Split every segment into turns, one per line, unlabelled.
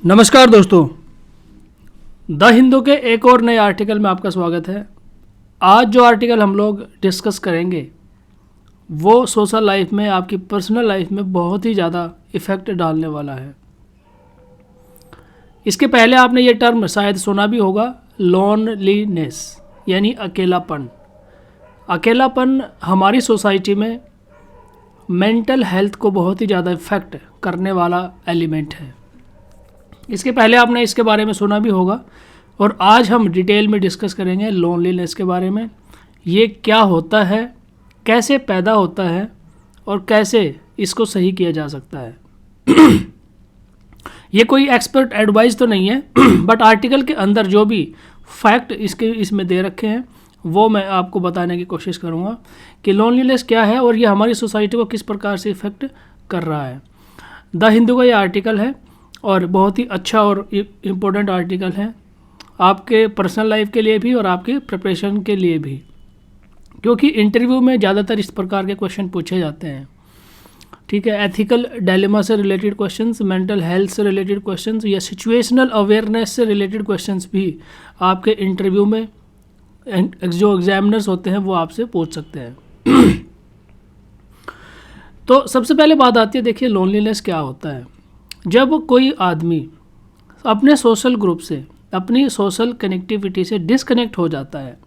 नमस्कार दोस्तों, द हिंदू के एक और नए आर्टिकल में आपका स्वागत है। आज जो आर्टिकल हम लोग डिस्कस करेंगे वो सोशल लाइफ में, आपकी पर्सनल लाइफ में बहुत ही ज़्यादा इफ़ेक्ट डालने वाला है। इसके पहले आपने ये टर्म शायद सुना भी होगा, लोनलीनेस यानी अकेलापन। अकेलापन हमारी सोसाइटी में मेंटल हेल्थ को बहुत ही ज़्यादा इफ़ेक्ट करने वाला एलिमेंट है। इसके पहले आपने इसके बारे में सुना भी होगा और आज हम डिटेल में डिस्कस करेंगे लोनलीनेस के बारे में। ये क्या होता है, कैसे पैदा होता है और कैसे इसको सही किया जा सकता है। ये कोई एक्सपर्ट एडवाइस तो नहीं है बट आर्टिकल के अंदर जो भी फैक्ट इसमें दे रखे हैं वो मैं आपको बताने की कोशिश करूँगा कि लोनलीनेस क्या है और ये हमारी सोसाइटी को किस प्रकार से इफ़ेक्ट कर रहा है। द हिंदू का ये आर्टिकल है और बहुत ही अच्छा और इम्पोर्टेंट आर्टिकल है आपके पर्सनल लाइफ के लिए भी और आपके प्रिपरेशन के लिए भी, क्योंकि इंटरव्यू में ज़्यादातर इस प्रकार के क्वेश्चन पूछे जाते हैं। ठीक है, एथिकल डायलेमा से रिलेटेड क्वेश्चंस, मेंटल हेल्थ से रिलेटेड क्वेश्चंस या सिचुएशनल अवेयरनेस से रिलेटेड क्वेश्चंस भी आपके इंटरव्यू में जो एग्जामिनर्स होते हैं वो आपसे पूछ सकते हैं। तो सबसे पहले बात आती है, देखिए लोनलीनेस क्या होता है। जब कोई आदमी अपने सोशल ग्रुप से, अपनी सोशल कनेक्टिविटी से डिस्कनेक्ट हो जाता है,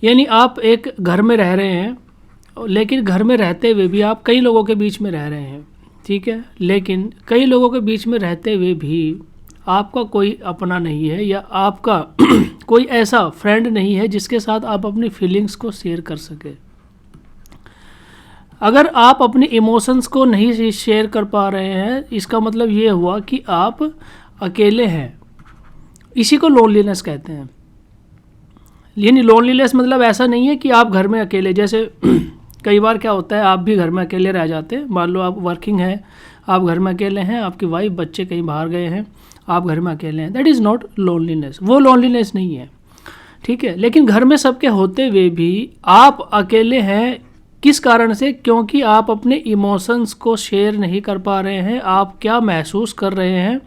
यानी आप एक घर में रह रहे हैं लेकिन घर में रहते हुए भी आप कई लोगों के बीच में रह रहे हैं, ठीक है, लेकिन कई लोगों के बीच में रहते हुए भी आपका कोई अपना नहीं है या आपका कोई ऐसा फ्रेंड नहीं है जिसके साथ आप अपनी फीलिंग्स को शेयर कर सके। अगर आप अपने इमोशंस को नहीं शेयर कर पा रहे हैं, इसका मतलब ये हुआ कि आप अकेले हैं। इसी को लोनलीनेस कहते हैं। यानी लोनलीनेस मतलब ऐसा नहीं है कि आप घर में अकेले, जैसे कई बार क्या होता है आप भी घर में अकेले रह जाते हैं। मान लो आप वर्किंग हैं, आप घर में अकेले हैं, आपकी वाइफ बच्चे कहीं बाहर गए हैं, आप घर में अकेले हैं। दैट इज़ नॉट लोनलीनेस, वो लोनलीनेस नहीं है, ठीक है। लेकिन घर में सबके होते हुए भी आप अकेले हैं, किस कारण से? क्योंकि आप अपने इमोशंस को शेयर नहीं कर पा रहे हैं। आप क्या महसूस कर रहे हैं,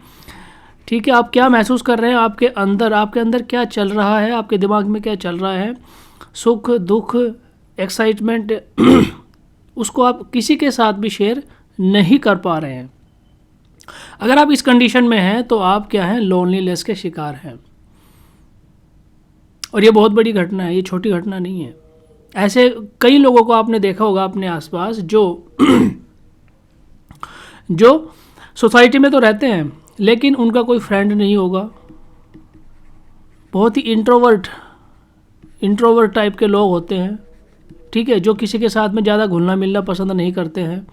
ठीक है, आप क्या महसूस कर रहे हैं, आपके अंदर क्या चल रहा है, आपके दिमाग में क्या चल रहा है, सुख दुख एक्साइटमेंट उसको आप किसी के साथ भी शेयर नहीं कर पा रहे हैं। अगर आप इस कंडीशन में हैं तो आप क्या हैं, लोनलीनेस के शिकार हैं। और ये बहुत बड़ी घटना है, ये छोटी घटना नहीं है। ऐसे कई लोगों को आपने देखा होगा अपने आसपास जो सोसाइटी में तो रहते हैं लेकिन उनका कोई फ्रेंड नहीं होगा। बहुत ही इंट्रोवर्ट टाइप के लोग होते हैं, ठीक है, जो किसी के साथ में ज़्यादा घुलना मिलना पसंद नहीं करते हैं।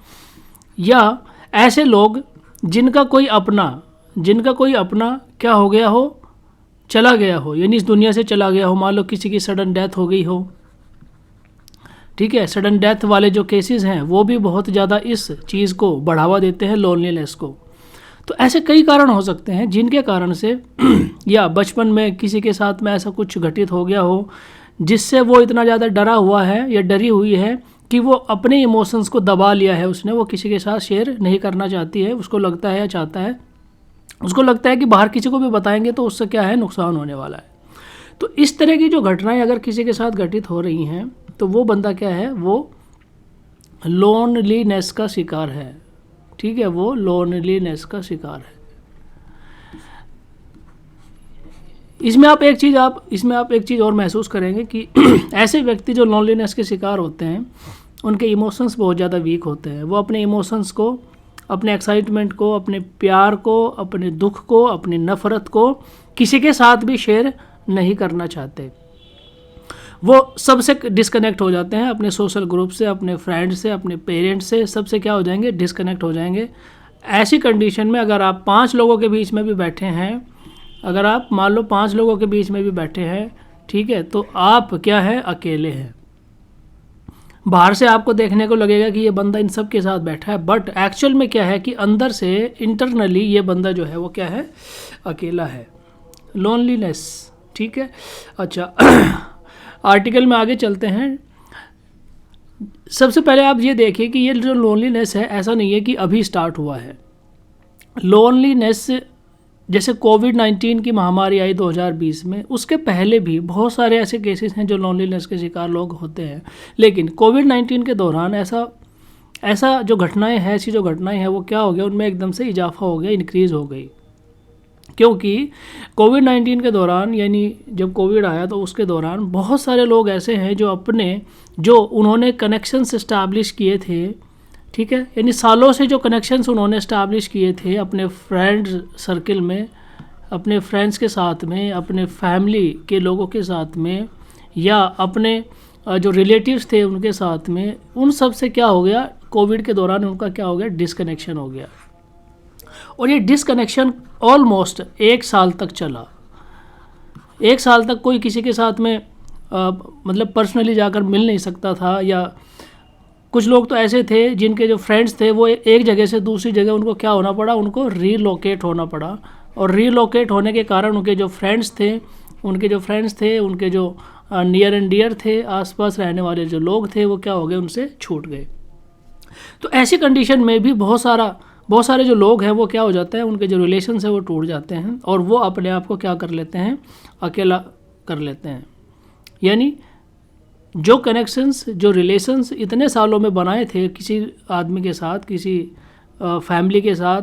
या ऐसे लोग जिनका कोई अपना क्या हो गया हो, चला गया हो, यानी इस दुनिया से चला गया हो। मान लो किसी की सडन डेथ हो गई हो, ठीक है, सडन डेथ वाले जो केसेस हैं वो भी बहुत ज़्यादा इस चीज़ को बढ़ावा देते हैं, लोनलीनेस को। तो ऐसे कई कारण हो सकते हैं जिनके कारण से या बचपन में किसी के साथ में ऐसा कुछ घटित हो गया हो जिससे वो इतना ज़्यादा डरा हुआ है या डरी हुई है कि वो अपने इमोशंस को दबा लिया है उसने, वो किसी के साथ शेयर नहीं करना चाहती है। उसको लगता है या चाहता है, उसको लगता है कि बाहर किसी को भी बताएंगे तो उससे क्या है, नुकसान होने वाला है। तो इस तरह की जो घटनाएं अगर किसी के साथ घटित हो रही हैं तो वो बंदा क्या है, वो लोनलीनेस का शिकार है, ठीक है, वो लोनलीनेस का शिकार है। इसमें आप एक चीज़ और महसूस करेंगे कि ऐसे व्यक्ति जो लोनलीनेस के शिकार होते हैं उनके इमोशंस बहुत ज़्यादा वीक होते हैं। वो अपने इमोशंस को, अपने एक्साइटमेंट को, अपने प्यार को, अपने दुख को, अपनी नफ़रत को किसी के साथ भी शेयर नहीं करना चाहते। वो सबसे डिस्कनेक्ट हो जाते हैं, अपने सोशल ग्रुप से, अपने फ्रेंड्स से, अपने पेरेंट्स से, सबसे क्या हो जाएंगे, डिस्कनेक्ट हो जाएंगे। ऐसी कंडीशन में अगर आप 5 लोगों के बीच में भी बैठे हैं, अगर आप मान लो 5 लोगों के बीच में भी बैठे हैं, ठीक है, तो आप क्या है, अकेले हैं। बाहर से आपको देखने को लगेगा कि ये बंदा इन सब के साथ बैठा है, बट एक्चुअल में क्या है कि अंदर से इंटरनली ये बंदा जो है वो क्या है, अकेला है। लोनलीनेस, ठीक है। अच्छा आर्टिकल में आगे चलते हैं। सबसे पहले आप ये देखिए कि ये जो लोनलीनेस है ऐसा नहीं है कि अभी स्टार्ट हुआ है। लोनलीनेस जैसे कोविड-19 की महामारी आई 2020 में, उसके पहले भी बहुत सारे ऐसे केसेस हैं जो लोनलीनेस के शिकार लोग होते हैं। लेकिन कोविड-19 के दौरान ऐसा जो घटनाएं हैं, ऐसी जो घटनाएं हैं वो क्या हो गया, उनमें एकदम से इजाफा हो गया, इंक्रीज़ हो गई। क्योंकि कोविड-19 के दौरान, यानी जब कोविड आया तो उसके दौरान बहुत सारे लोग ऐसे हैं जो उन्होंने कनेक्शंस इस्टेब्लिश किए थे, ठीक है, यानी सालों से जो कनेक्शंस उन्होंने इस्टेब्लिश किए थे अपने फ्रेंड्स सर्कल में, अपने फ्रेंड्स के साथ में, अपने फैमिली के लोगों के साथ में, या अपने जो रिलेटिव्स थे उनके साथ में, उन सब से क्या हो गया, कोविड के दौरान उनका क्या हो गया, डिसकनेक्शन हो गया। और ये डिसकनेक्शन ऑलमोस्ट 1 साल तक चला। 1 साल तक कोई किसी के साथ में मतलब पर्सनली जाकर मिल नहीं सकता था, या कुछ लोग तो ऐसे थे जिनके जो फ्रेंड्स थे वो एक जगह से दूसरी जगह उनको क्या होना पड़ा, उनको रीलोकेट होना पड़ा। और रीलोकेट होने के कारण उनके जो फ्रेंड्स थे, उनके जो नियर एंड डियर थे, आसपास रहने वाले जो लोग थे, वो क्या हो गए, उनसे छूट गए। तो ऐसी कंडीशन में भी बहुत सारे जो लोग हैं वो क्या हो जाते हैं, उनके जो रिलेशंस है वो टूट जाते हैं और वो अपने आप को क्या कर लेते हैं, अकेला कर लेते हैं। यानी जो कनेक्शंस, जो रिलेशंस इतने सालों में बनाए थे किसी आदमी के साथ, किसी फैमिली के साथ,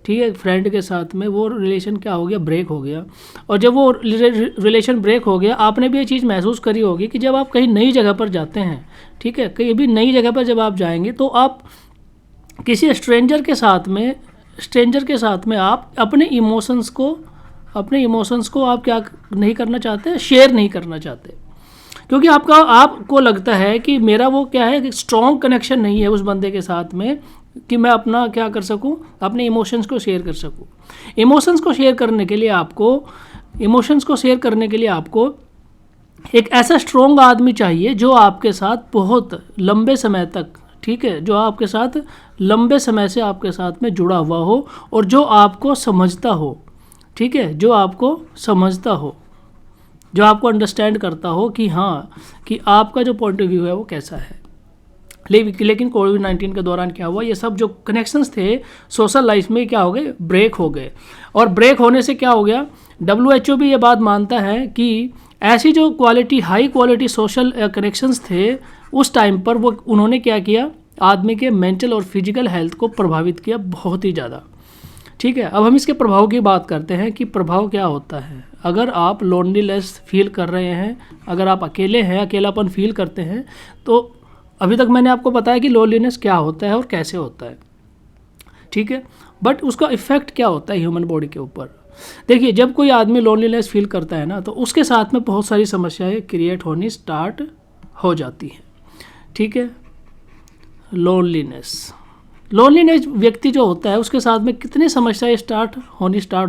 ठीक है, फ्रेंड के साथ में, वो रिलेशन क्या हो गया, ब्रेक हो गया। और जब वो रिलेशन ब्रेक हो गया, आपने भी ये चीज़ महसूस करी होगी कि जब आप कहीं नई जगह पर जाते हैं, ठीक है, कहीं भी नई जगह पर जब आप जाएंगे तो आप किसी स्ट्रेंजर के साथ में आप अपने इमोशंस को आप क्या नहीं करना चाहते, शेयर नहीं करना चाहते, क्योंकि आपको लगता है कि मेरा वो क्या है, स्ट्रॉन्ग कनेक्शन नहीं है उस बंदे के साथ में कि मैं अपना क्या कर सकूं, अपने इमोशंस को शेयर कर सकूं। इमोशंस को शेयर करने के लिए आपको एक ऐसा स्ट्रॉन्ग आदमी चाहिए जो आपके साथ बहुत लंबे समय तक, ठीक है, जो आपके साथ लंबे समय से आपके साथ में जुड़ा हुआ हो और जो आपको समझता हो, ठीक है, जो आपको अंडरस्टैंड करता हो कि हाँ, कि आपका जो पॉइंट ऑफ व्यू है वो कैसा है। लेकिन कोविड-19 के दौरान क्या हुआ, ये सब जो कनेक्शंस थे सोशल लाइफ में क्या हो गए, ब्रेक हो गए। और ब्रेक होने से क्या हो गया, WHO भी ये बात मानता है कि ऐसी जो हाई क्वालिटी सोशल कनेक्शंस थे उस टाइम पर, वो उन्होंने क्या किया, आदमी के मेंटल और फिजिकल हेल्थ को प्रभावित किया बहुत ही ज़्यादा। ठीक है, अब हम इसके प्रभाव की बात करते हैं कि प्रभाव क्या होता है। अगर आप लोनलीनेस फील कर रहे हैं, अगर आप अकेले हैं, अकेलापन फील करते हैं, तो अभी तक मैंने आपको बताया कि लोनलीनेस क्या होता है और कैसे होता है, ठीक है, बट उसका इफ़ेक्ट क्या होता है ह्यूमन बॉडी के ऊपर। देखिए, जब कोई आदमी लोनलीनेस फील करता है ना, तो उसके साथ में बहुत सारी समस्याएं क्रिएट होनी स्टार्ट हो जाती हैं, ठीक है। लोनलीनेस व्यक्ति जो होता है उसके साथ में कितनी समस्याएं स्टार्ट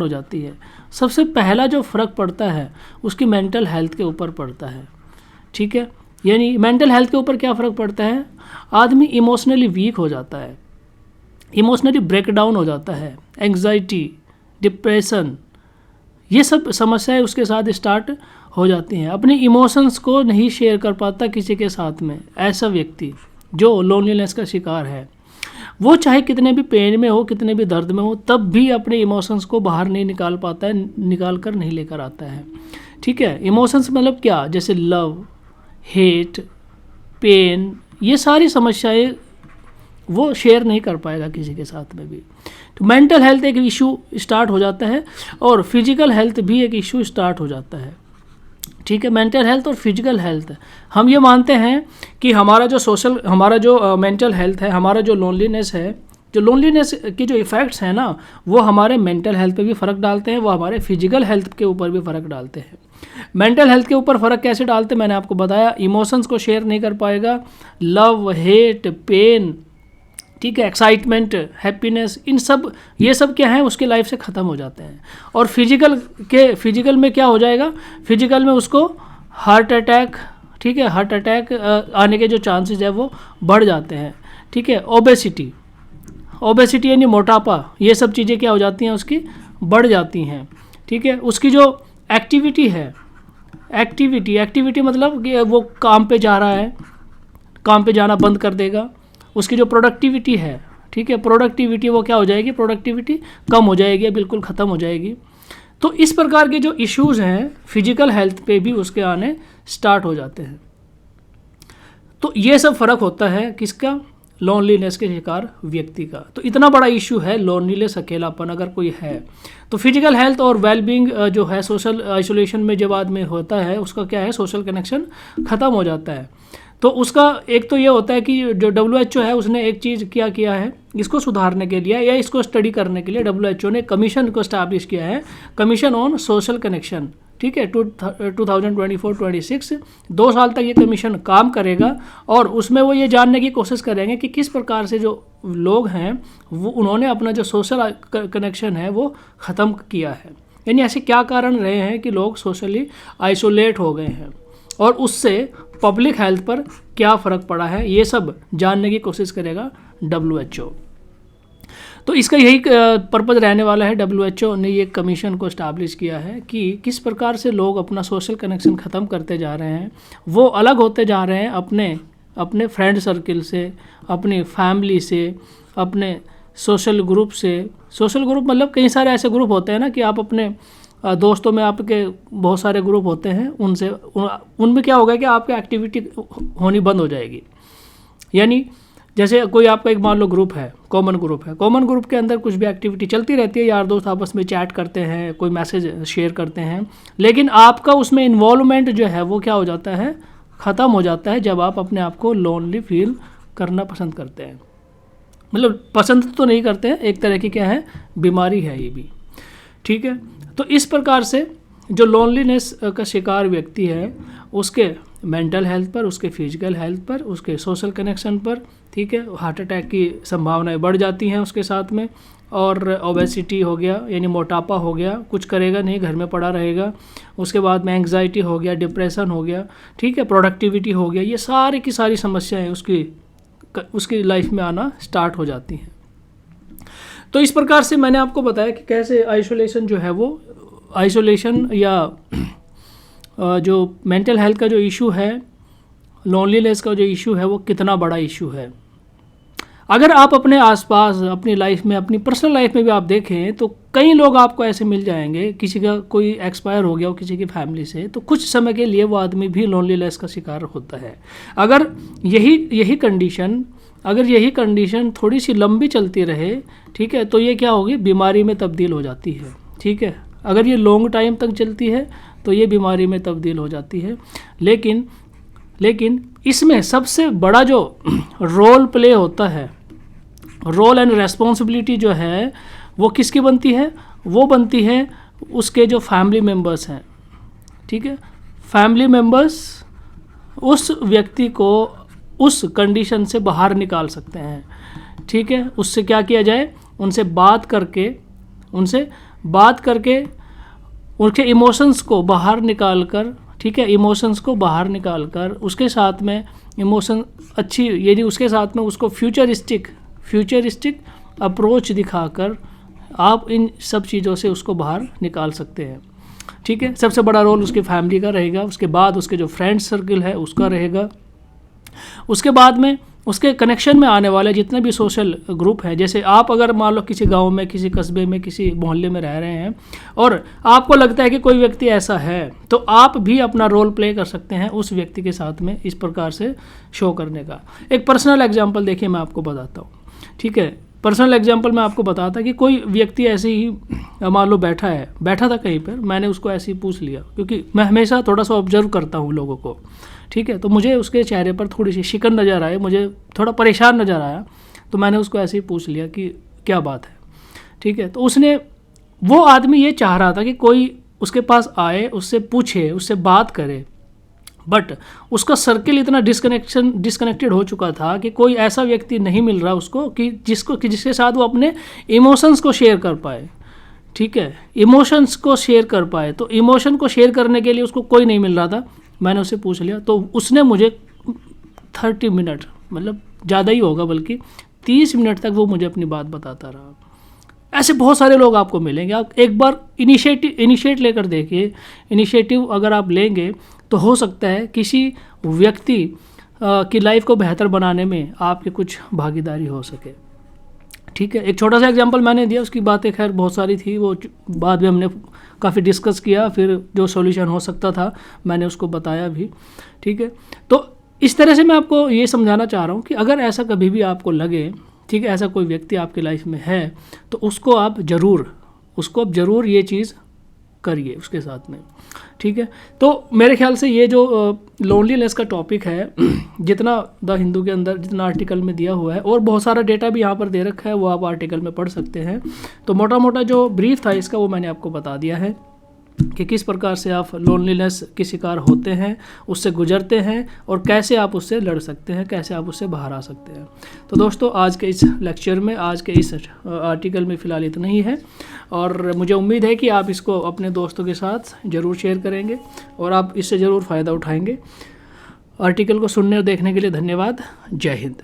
हो जाती है। सबसे पहला जो फ़र्क पड़ता है उसकी मेंटल हेल्थ के ऊपर पड़ता है, ठीक है। यानी मेंटल हेल्थ के ऊपर क्या फ़र्क पड़ता है, आदमी इमोशनली वीक हो जाता है, इमोशनली ब्रेकडाउन हो जाता है, एंग्जाइटी, डिप्रेशन, ये सब समस्याएं उसके साथ स्टार्ट हो जाती हैं। अपने इमोशंस को नहीं शेयर कर पाता किसी के साथ में। ऐसा व्यक्ति जो लोनलीनेस का शिकार है, वो चाहे कितने भी पेन में हो, कितने भी दर्द में हो, तब भी अपने इमोशंस को बाहर नहीं निकाल पाता है, निकाल कर नहीं लेकर आता है, ठीक है। इमोशंस मतलब क्या, जैसे लव, हेट, पेन, ये सारी समस्याएं वो शेयर नहीं कर पाएगा किसी के साथ में भी। तो मेंटल हेल्थ एक इशू स्टार्ट हो जाता है और फिजिकल हेल्थ भी एक इशू स्टार्ट हो जाता है, ठीक है। मेंटल हेल्थ और फिजिकल हेल्थ, हम ये मानते हैं कि हमारा जो मेंटल हेल्थ है, हमारा जो लोनलीनेस है, जो लोनलीनेस के जो इफ़ेक्ट्स हैं ना, वो हमारे मेंटल हेल्थ पे भी फ़र्क डालते हैं, वो हमारे फिजिकल हेल्थ के ऊपर भी फ़र्क डालते हैं। मेंटल हेल्थ के ऊपर फ़र्क कैसे डालते हैं मैंने आपको बताया, इमोशंस को शेयर नहीं कर पाएगा, लव, हेट, पेन, ठीक है, एक्साइटमेंट, हैप्पीनेस, ये सब क्या है उसके लाइफ से ख़त्म हो जाते हैं। और फिजिकल में क्या हो जाएगा, फिजिकल में उसको हार्ट अटैक, ठीक है, हार्ट अटैक आने के जो चांसेस है वो बढ़ जाते हैं, ठीक है। ओबेसिटी यानी मोटापा, ये सब चीज़ें क्या हो जाती हैं, उसकी बढ़ जाती हैं, ठीक है। उसकी जो एक्टिविटी है, एक्टिविटी मतलब कि वो काम पे जा रहा है, काम पे जाना बंद कर देगा। उसकी जो प्रोडक्टिविटी है, ठीक है, प्रोडक्टिविटी वो क्या हो जाएगी, प्रोडक्टिविटी कम हो जाएगी, बिल्कुल ख़त्म हो जाएगी। तो इस प्रकार के जो इश्यूज़ हैं फिजिकल हेल्थ पे भी उसके आने स्टार्ट हो जाते हैं। तो ये सब फ़र्क होता है किसका, लोनलीनेस के शिकार व्यक्ति का। तो इतना बड़ा इशू है लोनलीनेस, अकेलापन अगर कोई है तो फिजिकल हेल्थ और वेलबींग जो है सोशल आइसोलेशन में जब आदमी होता है उसका क्या है, सोशल कनेक्शन ख़त्म हो जाता है। तो उसका एक तो ये होता है कि जो WHO है उसने एक चीज़ क्या किया है, इसको सुधारने के लिए या इसको स्टडी करने के लिए WHO ने कमीशन को स्टैब्लिश किया है, कमीशन ऑन सोशल कनेक्शन, ठीक है, 2024-26 2 साल तक ये कमीशन काम करेगा और उसमें वो ये जानने की कोशिश करेंगे कि किस प्रकार से जो लोग हैं वो उन्होंने अपना जो सोशल कनेक्शन है वो ख़त्म किया है, यानी ऐसे क्या कारण रहे हैं कि लोग सोशली आइसोलेट हो गए हैं और उससे पब्लिक हेल्थ पर क्या फ़र्क पड़ा है, ये सब जानने की कोशिश करेगा WHO। तो इसका यही पर्पज़ रहने वाला है। WHO ने ये कमीशन को इस्टाब्लिश किया है कि किस प्रकार से लोग अपना सोशल कनेक्शन ख़त्म करते जा रहे हैं, वो अलग होते जा रहे हैं अपने फ्रेंड सर्किल से, अपनी फैमिली से, अपने सोशल ग्रुप से। सोशल ग्रुप मतलब कई सारे ऐसे ग्रुप होते हैं ना कि आप अपने दोस्तों में आपके बहुत सारे ग्रुप होते हैं, उनमें क्या होगा कि आपकी एक्टिविटी होनी बंद हो जाएगी। यानी जैसे कोई आपका एक मान लो ग्रुप है, कॉमन ग्रुप है, कॉमन ग्रुप के अंदर कुछ भी एक्टिविटी चलती रहती है, यार दोस्त आपस में चैट करते हैं, कोई मैसेज शेयर करते हैं, लेकिन आपका उसमें इन्वॉल्वमेंट जो है वो क्या हो जाता है, ख़त्म हो जाता है जब आप अपने आप को लोनली फील करना पसंद करते हैं। मतलब पसंद तो नहीं करते हैं, एक तरह की क्या है, बीमारी है ये भी, ठीक है। तो इस प्रकार से जो लोनलीनेस का शिकार व्यक्ति है उसके मेंटल हेल्थ पर, उसके फिजिकल हेल्थ पर, उसके सोशल कनेक्शन पर, ठीक है, हार्ट अटैक की संभावनाएं बढ़ जाती हैं उसके साथ में, और ओबेसिटी हो गया यानी मोटापा हो गया, कुछ करेगा नहीं, घर में पड़ा रहेगा, उसके बाद में एंग्जाइटी हो गया, डिप्रेशन हो गया, ठीक है, प्रोडक्टिविटी हो गया, ये सारी की सारी समस्याएं उसकी लाइफ में आना स्टार्ट हो जाती हैं। तो इस प्रकार से मैंने आपको बताया कि कैसे आइसोलेशन जो है वो, आइसोलेशन या जो मेंटल हेल्थ का जो इशू है, लोनलीनेस का जो इशू है वो कितना बड़ा इशू है। अगर आप अपने आसपास अपनी लाइफ में, अपनी पर्सनल लाइफ में भी आप देखें तो कई लोग आपको ऐसे मिल जाएंगे, किसी का कोई एक्सपायर हो गया हो किसी की फैमिली से, तो कुछ समय के लिए वो आदमी भी लोनलीनेस का शिकार होता है। अगर यही कंडीशन थोड़ी सी लंबी चलती रहे, ठीक है, तो ये क्या होगी, बीमारी में तब्दील हो जाती है, ठीक है। अगर ये लॉन्ग टाइम तक चलती है तो ये बीमारी में तब्दील हो जाती है। लेकिन इसमें सबसे बड़ा जो रोल प्ले होता है, रोल एंड रेस्पॉन्सिबिलिटी जो है वो किसकी बनती है, वो बनती है उसके जो फैमिली मेम्बर्स हैं, ठीक है। फैमिली मेम्बर्स उस व्यक्ति को उस कंडीशन से बाहर निकाल सकते हैं, ठीक है। उससे क्या किया जाए, उनसे बात करके उनके इमोशंस को बाहर निकाल कर, ठीक है, इमोशंस को बाहर निकाल कर उसके साथ में इमोशन अच्छी, यदि उसके साथ में उसको फ्यूचरिस्टिक अप्रोच दिखाकर आप इन सब चीज़ों से उसको बाहर निकाल सकते हैं, ठीक है। सबसे बड़ा रोल उसकी फैमिली का रहेगा, उसके बाद उसके जो फ्रेंड सर्किल है उसका रहेगा, उसके बाद में उसके कनेक्शन में आने वाले जितने भी सोशल ग्रुप हैं। जैसे आप अगर मान लो किसी गांव में, किसी कस्बे में, किसी मोहल्ले में रह रहे हैं और आपको लगता है कि कोई व्यक्ति ऐसा है, तो आप भी अपना रोल प्ले कर सकते हैं उस व्यक्ति के साथ में इस प्रकार से शो करने का। एक पर्सनल एग्जांपल देखिए मैं आपको बताता हूँ, ठीक है। पर्सनल एग्जांपल मैं आपको बताता कि कोई व्यक्ति ऐसे ही मान लो बैठा था कहीं पर, मैंने उसको ऐसे ही पूछ लिया, क्योंकि मैं हमेशा थोड़ा सा ऑब्जर्व करता हूँ लोगों को, ठीक है। तो मुझे उसके चेहरे पर थोड़ी सी शिकन नज़र आई, मुझे थोड़ा परेशान नज़र आया, तो मैंने उसको ऐसे ही पूछ लिया कि क्या बात है, ठीक है। तो वो आदमी ये चाह रहा था कि कोई उसके पास आए, उससे पूछे, उससे बात करे, बट उसका सर्किल इतना डिस्कनेक्टेड हो चुका था कि कोई ऐसा व्यक्ति नहीं मिल रहा उसको कि जिसके साथ वो अपने इमोशंस को शेयर कर पाए, ठीक है, इमोशंस को शेयर कर पाए। तो इमोशन को शेयर करने के लिए उसको कोई नहीं मिल रहा था। मैंने उससे पूछ लिया तो उसने मुझे 30 मिनट, मतलब ज़्यादा ही होगा बल्कि 30 मिनट तक वो मुझे अपनी बात बताता रहा। ऐसे बहुत सारे लोग आपको मिलेंगे। आप एक बार इनिशिएट लेकर देखिए। इनिशिएटिव अगर आप लेंगे तो हो सकता है किसी व्यक्ति की लाइफ को बेहतर बनाने में आपकी कुछ भागीदारी हो सके, ठीक है, एक छोटा सा एग्जांपल मैंने दिया, उसकी बातें खैर बहुत सारी थी, वो बाद में हमने काफ़ी डिस्कस किया, फिर जो सॉल्यूशन हो सकता था मैंने उसको बताया भी। ठीक है, तो इस तरह से मैं आपको ये समझाना चाह रहा हूँ कि अगर ऐसा कभी भी आपको लगे, ठीक है, ऐसा कोई व्यक्ति आपकी लाइफ में है, तो उसको आप ज़रूर ये चीज़ करिए उसके साथ में। ठीक है, तो मेरे ख्याल से ये जो लोनलीनेस का टॉपिक है, जितना द हिंदू के अंदर जितना आर्टिकल में दिया हुआ है, और बहुत सारा डेटा भी यहाँ पर दे रखा है, वो आप आर्टिकल में पढ़ सकते हैं। तो मोटा मोटा जो ब्रीफ था इसका वो मैंने आपको बता दिया है कि किस प्रकार से आप लोनलीनेस की शिकार होते हैं, उससे गुजरते हैं, और कैसे आप उससे लड़ सकते हैं, कैसे आप उससे बाहर आ सकते हैं। तो दोस्तों, आज के इस लेक्चर में, आज के इस आर्टिकल में फ़िलहाल इतना ही है, और मुझे उम्मीद है कि आप इसको अपने दोस्तों के साथ ज़रूर शेयर करेंगे और आप इससे ज़रूर फ़ायदा उठाएंगे। आर्टिकल को सुनने और देखने के लिए धन्यवाद। जय हिंद।